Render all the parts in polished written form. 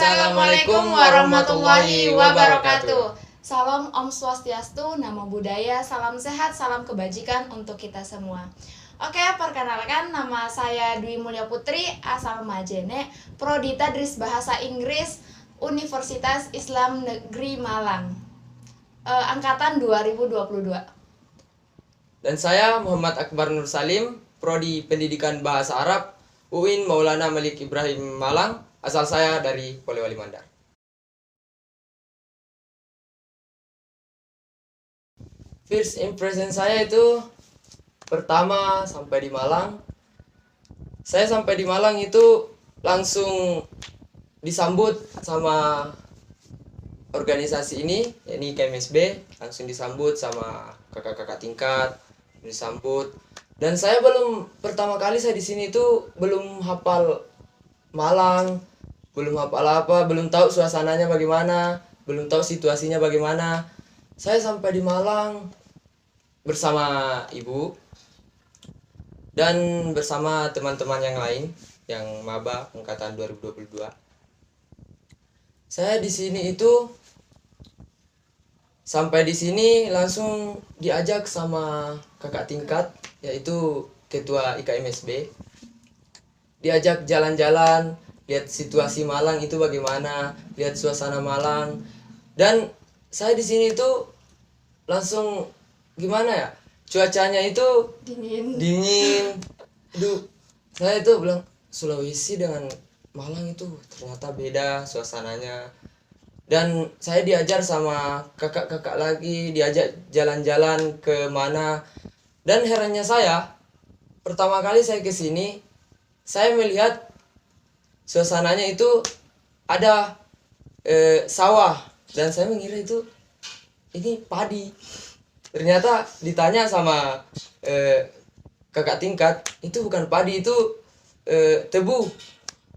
Assalamualaikum warahmatullahi wabarakatuh. Salam Om Swastiastu, Namo Buddhaya, salam sehat, salam kebajikan untuk kita semua. Oke, perkenalkan nama saya Dwi Mulya Putri, asal Majene, Prodi Tadris Bahasa Inggris, Universitas Islam Negeri Malang, angkatan 2022. Dan saya Muhammad Akbar Nur Salim, Prodi Pendidikan Bahasa Arab, UIN Maulana Malik Ibrahim Malang, asal saya dari Polewali Mandar. First impression saya itu pertama sampai di Malang. Saya sampai di Malang itu langsung disambut sama organisasi ini, yakni KMSB, langsung disambut sama kakak-kakak tingkat, disambut. Dan saya pertama kali saya di sini itu belum hafal Malang, belum hafal apa, belum tahu suasananya bagaimana, belum tahu situasinya bagaimana. Saya sampai di Malang bersama ibu dan bersama teman-teman yang lain yang maba angkatan 2022. Saya di sini itu sampai di sini langsung diajak sama kakak tingkat, yaitu ketua IKMSB. Diajak jalan-jalan, lihat situasi Malang itu bagaimana, lihat suasana Malang. Dan saya di sini itu langsung gimana ya? Cuacanya itu dingin. Aduh, saya itu bilang Sulawesi dengan Malang itu ternyata beda suasananya. Dan saya diajar sama kakak-kakak lagi, diajak jalan-jalan ke mana. Dan herannya saya, pertama kali saya ke sini, saya melihat suasananya itu ada sawah, dan saya mengira itu ini padi. Ternyata ditanya sama kakak tingkat, itu bukan padi, itu tebu.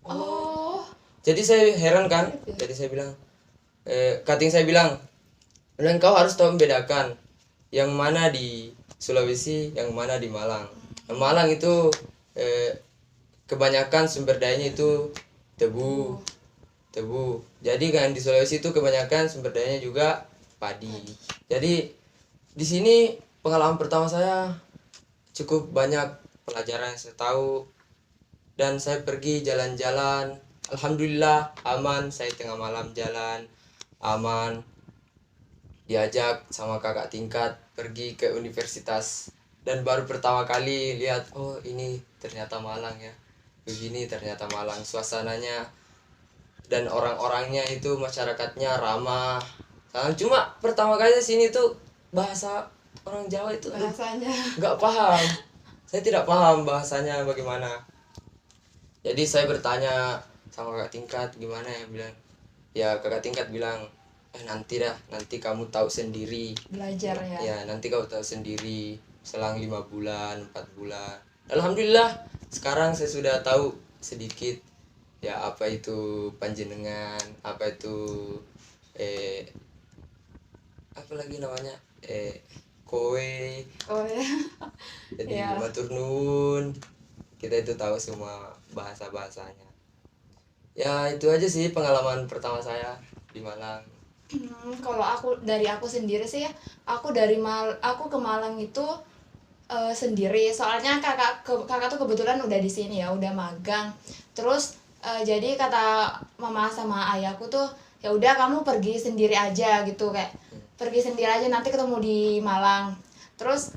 Oh. Jadi saya heran kan, jadi saya bilang, kating saya bilang, kau harus tahu membedakan yang mana di Sulawesi, yang mana di Malang. Yang Malang itu kebanyakan sumber dayanya itu tebu. Jadi kan di Sulawesi itu kebanyakan sumber dayanya juga padi. Jadi di sini pengalaman pertama saya cukup banyak pelajaran yang saya tahu, dan saya pergi jalan-jalan. Alhamdulillah aman, saya tengah malam jalan aman. Diajak sama kakak tingkat pergi ke universitas, dan baru pertama kali lihat, oh ini ternyata Malang ya. Begini ternyata Malang suasananya, dan orang-orangnya itu masyarakatnya ramah. Cuma pertama kali sini tuh bahasa orang Jawa itu Bahasanya nggak paham. Saya tidak paham bahasanya bagaimana. Jadi saya bertanya sama kakak tingkat gimana ya, bilang ya, kakak tingkat bilang nanti kamu tahu sendiri, belajar ya. Ya nanti kau tahu sendiri selang 5 bulan 4 bulan. Alhamdulillah sekarang saya sudah tahu sedikit ya, apa itu panjenengan, apa itu apa lagi namanya, kowe. Oh ya. Jadi Ya. matur nuwun, kita itu tahu semua bahasa-bahasanya. Ya itu aja sih pengalaman pertama saya di Malang. Kalau aku sendiri sih ya, aku ke Malang itu sendiri. Soalnya kakak tuh kebetulan udah di sini ya, udah magang. Terus jadi kata mama sama ayahku tuh, ya udah kamu pergi sendiri aja gitu, kayak pergi sendiri aja, nanti ketemu di Malang. Terus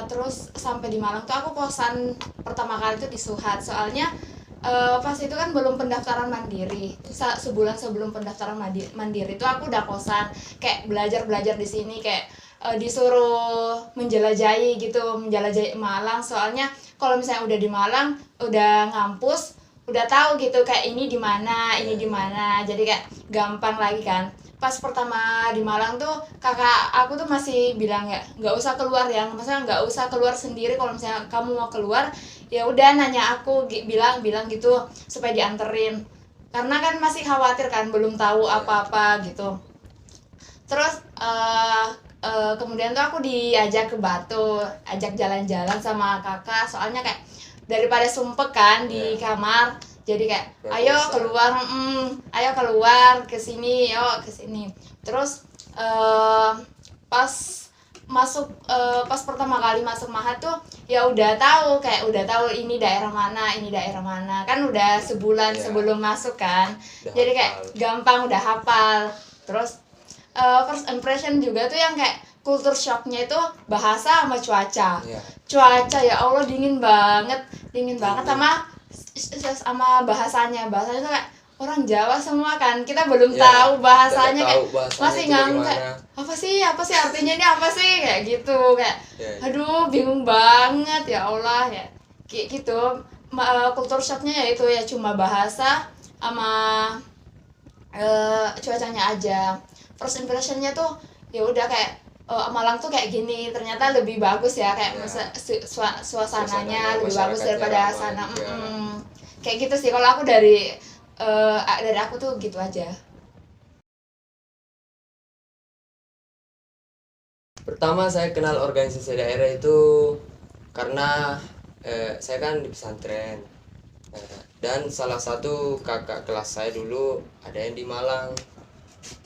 terus sampai di Malang tuh aku kosan pertama kali tuh di Suhat. Soalnya pas itu kan belum pendaftaran mandiri. Sebulan sebelum pendaftaran mandiri itu aku udah kosan, kayak belajar di sini, kayak disuruh menjelajahi Malang. Soalnya kalau misalnya udah di Malang, udah ngampus, udah tahu gitu kayak ini di mana, jadi kayak gampang lagi kan. Pas pertama di Malang tuh kakak aku tuh masih bilang ya nggak usah keluar ya, maksudnya nggak usah keluar sendiri. Kalau misalnya kamu mau keluar ya udah nanya aku, bilang gitu supaya dianterin, karena kan masih khawatir kan, belum tahu apa-apa gitu. Terus kemudian tuh aku diajak ke Batu, ajak jalan-jalan sama kakak. Soalnya kayak daripada sumpek kan di kamar, Jadi kayak Proposal. ayo keluar ke sini, yo ke sini. Terus pas pas pertama kali masuk Mahat tuh ya udah tahu ini daerah mana kan udah sebulan Ya, sebelum masuk kan. udah Jadi kayak hafal. gampang udah hafal. Terus first impression juga tuh yang kayak culture shocknya itu bahasa sama cuaca. Ya, Cuaca ya Allah dingin banget dingin. sama bahasanya tuh kayak orang Jawa semua kan, kita belum Ya, tahu kita nggak bahasanya, kayak tahu bahasanya masih itu nganggep kayak bagaimana. apa sih artinya ini apa sih kayak gitu, kayak Ya, ya. aduh bingung banget ya Allah ya kayak gitu. Culture shocknya ya itu ya cuma bahasa sama cuacanya aja. First impressionnya tuh ya udah kayak Malang tuh kayak gini, ternyata lebih bagus ya kayak Ya. suasananya lebih bagus Masyarakatnya daripada ramah sana. juga. Kayak gitu sih kalau aku dari aku tuh gitu aja. Pertama saya kenal organisasi daerah itu karena saya kan di pesantren. Dan salah satu kakak kelas saya dulu ada yang di Malang.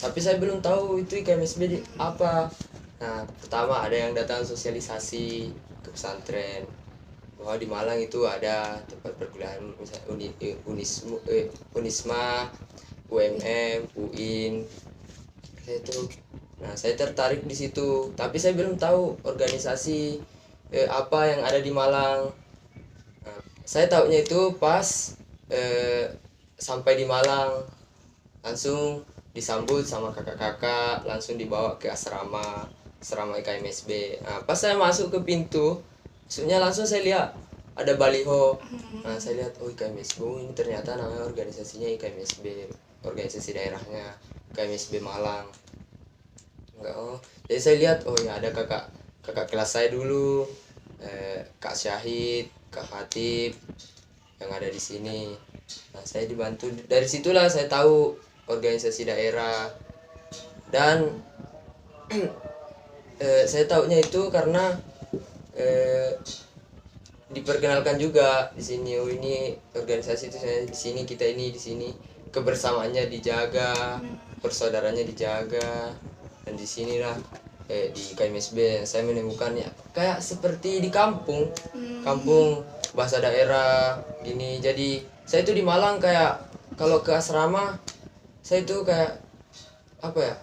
Tapi saya belum tahu itu IKMSB apa. Nah, pertama ada yang datang sosialisasi ke pesantren bahwa di Malang itu ada tempat perkuliahan misalnya Unisma, UMM, UIN. Itu. Nah, saya tertarik di situ, tapi saya belum tahu organisasi apa yang ada di Malang. Nah, saya tahunya itu pas eh, sampai di Malang langsung disambut sama kakak-kakak, langsung dibawa ke asrama IKMSB. Nah, pas saya masuk ke pintu, maksudnya langsung saya lihat ada baliho. Nah, saya lihat oh IKMSB, oh, ini ternyata namanya organisasinya IKMSB, organisasi daerahnya IKMSB Malang. Enggak, oh. Jadi saya lihat oh ya ada kakak kakak kelas saya dulu, Kak Syahid, Kak Hatip yang ada di sini. Nah, saya dibantu dari situlah saya tahu organisasi daerah. Dan saya tahunya itu karena eh, diperkenalkan juga di sini, oh ini organisasi itu saya di sini, kita ini di sini, kebersamaannya dijaga, persaudaranya dijaga. Dan di sinilah di KMSB saya menemukannya kayak seperti di kampung, kampung bahasa daerah gini. Jadi saya itu di Malang kayak kalau ke asrama saya itu kayak apa ya,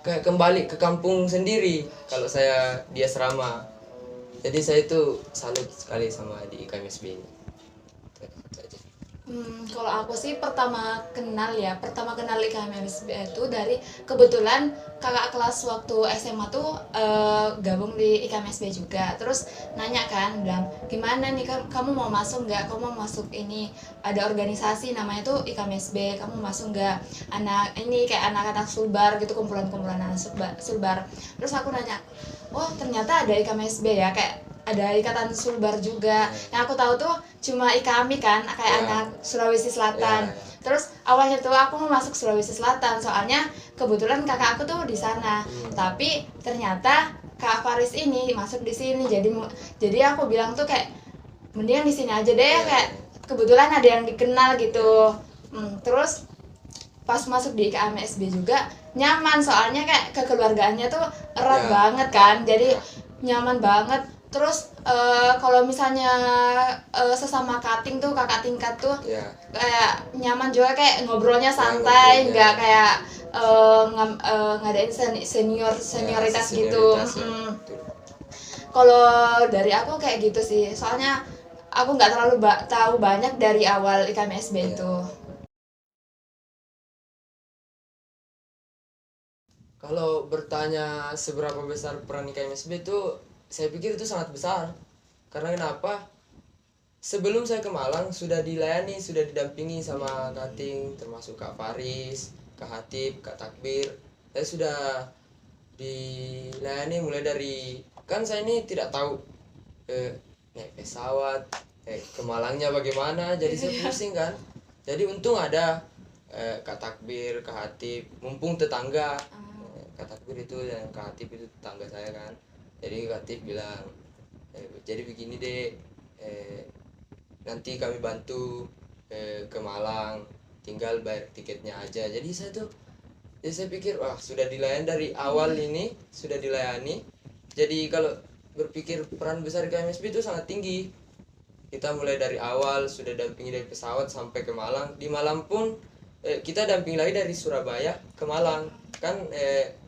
kayak kembali ke kampung sendiri kalau saya di asrama. Jadi saya itu salut sekali sama di IKMSB ini. Itu aja. Kalau aku sih pertama kenal IKMSB itu dari kebetulan kakak kelas waktu SMA tuh gabung di IKMSB juga. Terus nanya kan, bilang gimana nih kamu mau masuk nggak? Kamu mau masuk ini ada organisasi namanya tuh IKMSB. Kamu masuk nggak? Kayak anak-anak sulbar gitu, kumpulan-kumpulan anak sulbar. Terus aku nanya, oh ternyata ada IKMSB ya, kayak ada ikatan sulbar juga. Yang aku tahu tuh cuma IKAMI kan, kayak Ya. anak Sulawesi Selatan. Ya. Terus awalnya tuh aku mau masuk Sulawesi Selatan, soalnya kebetulan kakak aku tuh di sana. Tapi ternyata Kak Faris ini masuk di sini, jadi aku bilang tuh kayak mendingan di sini aja deh, Ya. kayak kebetulan ada yang dikenal gitu. Terus pas masuk di IKMSB juga nyaman, soalnya kayak kekeluargaannya tuh erat Ya. banget kan, jadi nyaman banget. Terus kalau misalnya sesama cutting tuh kakak tingkat tuh Ya. kayak nyaman juga, kayak ngobrolnya Ya, santai, ngobrolnya. nggak kayak ngadain senioritas gitu. Senioritas, ya. Betul. Kalau dari aku kayak gitu sih, soalnya aku nggak terlalu tahu banyak dari awal IKMSB Ya. itu. Kalau bertanya seberapa besar peran IKMSB itu, saya pikir itu sangat besar. Karena kenapa? Sebelum saya ke Malang sudah dilayani, sudah didampingi sama Kating, termasuk Kak Faris, Kak Hatip, Kak Takbir. Saya sudah dilayani mulai dari, kan saya ini tidak tahu naik pesawat, ke Malangnya bagaimana, jadi saya pusing kan. Jadi untung ada Kak Takbir, Kak Hatip, mumpung tetangga. Kak Takbir itu dan Kak Hatip itu tetangga saya kan. Jadi Kak Hatip bilang, jadi begini deh, nanti kami bantu ke Malang, tinggal bayar tiketnya aja. Jadi saya pikir wah sudah dilayani dari awal ini, sudah dilayani. Jadi kalau berpikir peran besar KMSB itu sangat tinggi. Kita mulai dari awal sudah dampingi dari pesawat sampai ke Malang. Di Malang pun kita dampingi lagi dari Surabaya ke Malang. Kan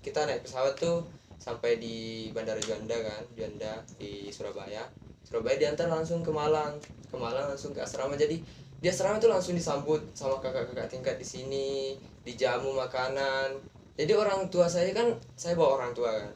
kita naik pesawat tuh sampai di Bandara Juanda kan, Juanda di Surabaya. Surabaya diantar langsung ke Malang langsung ke asrama. Jadi di asrama itu langsung disambut sama kakak-kakak tingkat di sini, dijamu makanan. Jadi orang tua saya kan, saya bawa orang tua kan,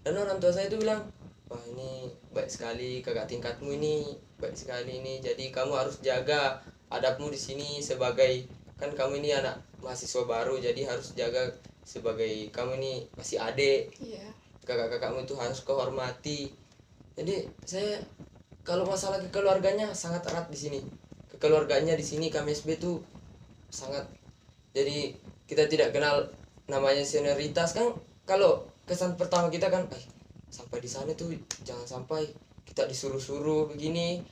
dan orang tua saya itu bilang, wah ini baik sekali, kakak tingkatmu ini baik sekali ini, jadi kamu harus jaga adabmu di sini sebagai, kan kamu ini anak mahasiswa baru, jadi harus jaga sebagai kamu ini masih adik, kakak-kakakmu itu harus kau hormati. Jadi saya kalau masalah kekeluarganya sangat erat di sini, kekeluarganya di sini KMSB itu sangat, jadi kita tidak kenal namanya senioritas kan. Kalau kesan pertama kita kan sampai di sana tuh jangan sampai kita disuruh-suruh begini,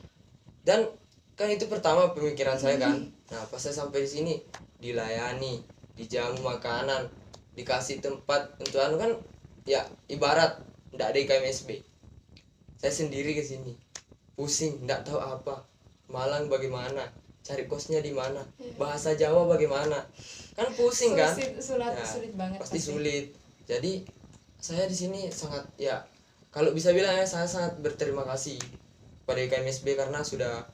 dan kan itu pertama pemikiran saya kan. Nah pas saya sampai di sini dilayani, dijamu makanan, dikasih tempat untuk anu kan, ya ibarat ndak ada KMSB, saya sendiri ke sini pusing ndak tahu apa, Malang bagaimana, cari kosnya di mana, bahasa Jawa bagaimana, kan pusing kan. Sulit banget pasti sulit. Jadi saya di sini sangat, ya kalau bisa bilang ya, saya sangat berterima kasih pada KMSB karena sudah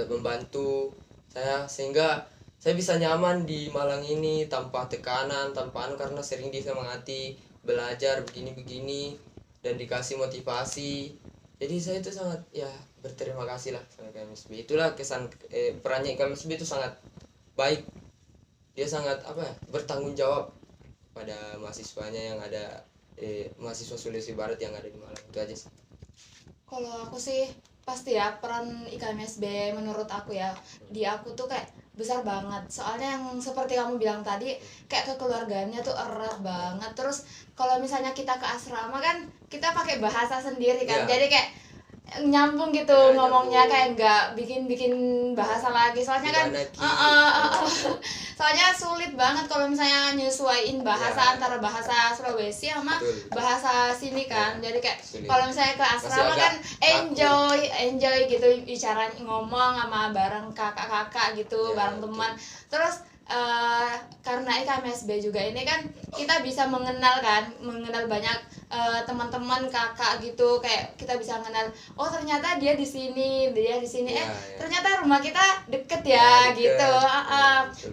membantu saya sehingga saya bisa nyaman di Malang ini tanpa tekanan, tanpa anu, karena sering disemangati belajar begini-begini dan dikasih motivasi. Jadi saya itu sangat ya berterima kasih lah sama KMSB. Itulah kesan perannya KMSB itu sangat baik. Dia sangat bertanggung jawab pada mahasiswanya yang ada mahasiswa Sulawesi Barat yang ada di Malang. Itu aja sih. Kalau aku sih pasti ya peran IKMSB menurut aku ya, di aku tuh kayak besar banget. Soalnya yang seperti kamu bilang tadi, kayak kekeluargaannya tuh erat banget. Terus kalau misalnya kita ke asrama kan kita pakai bahasa sendiri kan, jadi kayak nyambung gitu ngomongnya, kayak nggak bikin bahasa lagi. Soalnya kan soalnya sulit banget kalau misalnya nyesuaiin bahasa antara bahasa Sulawesi sama bahasa sini kan. Jadi kayak kalau misalnya ke asrama kan enjoy gitu bicara, ngomong sama bareng kakak-kakak gitu, bareng teman. Terus karena IKMSB juga ini kan kita bisa mengenal banyak teman-teman kakak gitu, kayak kita bisa mengenal, oh ternyata dia di sini ternyata rumah kita deket ya, gitu.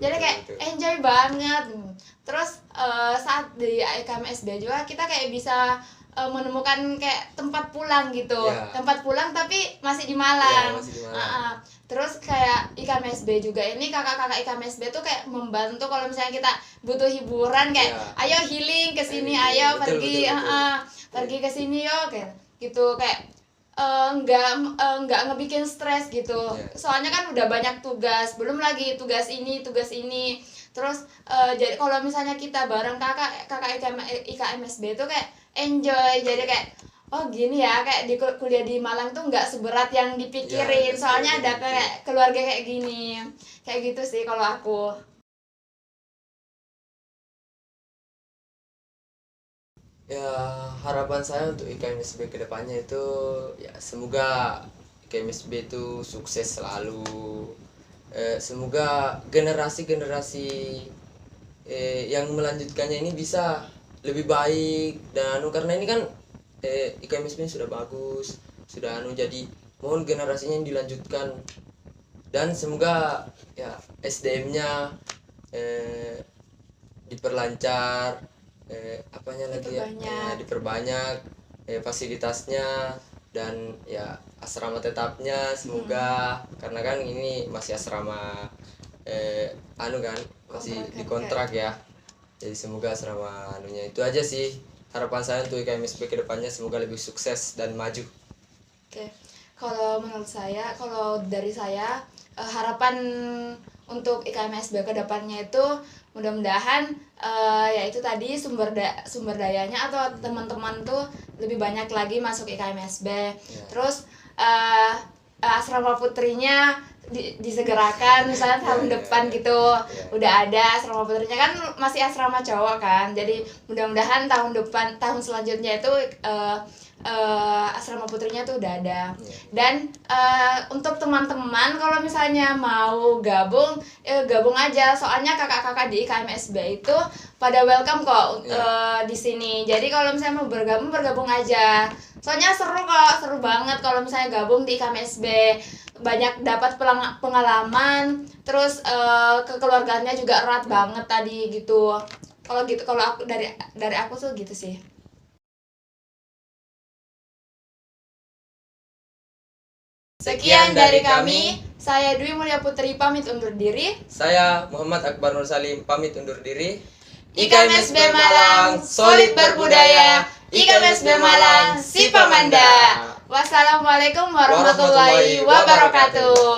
Jadi kayak enjoy banget. Terus saat di IKMSB juga kita kayak bisa menemukan kayak tempat pulang gitu, tempat pulang tapi masih di Malang. Terus kayak IKMSB juga ini, kakak-kakak IKMSB tuh kayak membantu kalau misalnya kita butuh hiburan, kayak ayo healing ke sini, ayo pergi ke sini yuk, kayak gitu. Kayak nggak ngebikin stres gitu. Soalnya kan udah banyak tugas, belum lagi tugas ini. Terus jadi kalau misalnya kita bareng kakak IKMSB tuh kayak enjoy. Jadi kayak oh gini ya, kayak di kuliah di Malang tuh nggak seberat yang dipikirin. Soalnya ada kayak keluarga kayak gini, kayak gitu sih kalau aku. Ya harapan saya untuk IKMSB kedepannya itu ya semoga IKMSB itu sukses selalu. Semoga generasi-generasi yang melanjutkannya ini bisa lebih baik dan karena ini kan IKMSB sudah bagus, sudah jadi mohon generasinya yang dilanjutkan, dan semoga ya SDM-nya diperlancar, diperbanyak fasilitasnya, dan ya asrama tetapnya semoga, karena kan ini masih asrama masih dikontrak ya. Jadi semoga asrama itu aja sih harapan saya untuk IKMSB kedepannya, semoga lebih sukses dan maju. Oke, kalau menurut saya, kalau dari saya harapan untuk IKMSB kedepannya itu mudah-mudahan ya itu tadi sumber dayanya atau teman-teman tuh lebih banyak lagi masuk IKMSB. Terus asrama putrinya disegerakan misalnya tahun depan gitu udah ada asrama putrinya kan masih asrama cowok kan, jadi mudah-mudahan tahun depan tahun selanjutnya itu asrama putrinya tuh udah ada. Dan untuk teman-teman kalau misalnya mau gabung gabung aja, soalnya kakak-kakak di IKMSB itu pada welcome kok di sini. Jadi kalau misalnya mau bergabung aja, soalnya seru kok, seru banget kalau misalnya gabung di IKMSB, banyak dapat pengalaman, terus kekeluargaannya juga erat banget tadi gitu. Kalau aku dari aku tuh gitu sih. Sekian dari kami, saya Dwi Mulia Putri pamit undur diri. Saya Muhammad Akbar Nur Salim pamit undur diri. IKMSB Malang, solid berbudaya. IKMSB Malang, si Pamanda. Wassalamualaikum warahmatullahi wabarakatuh.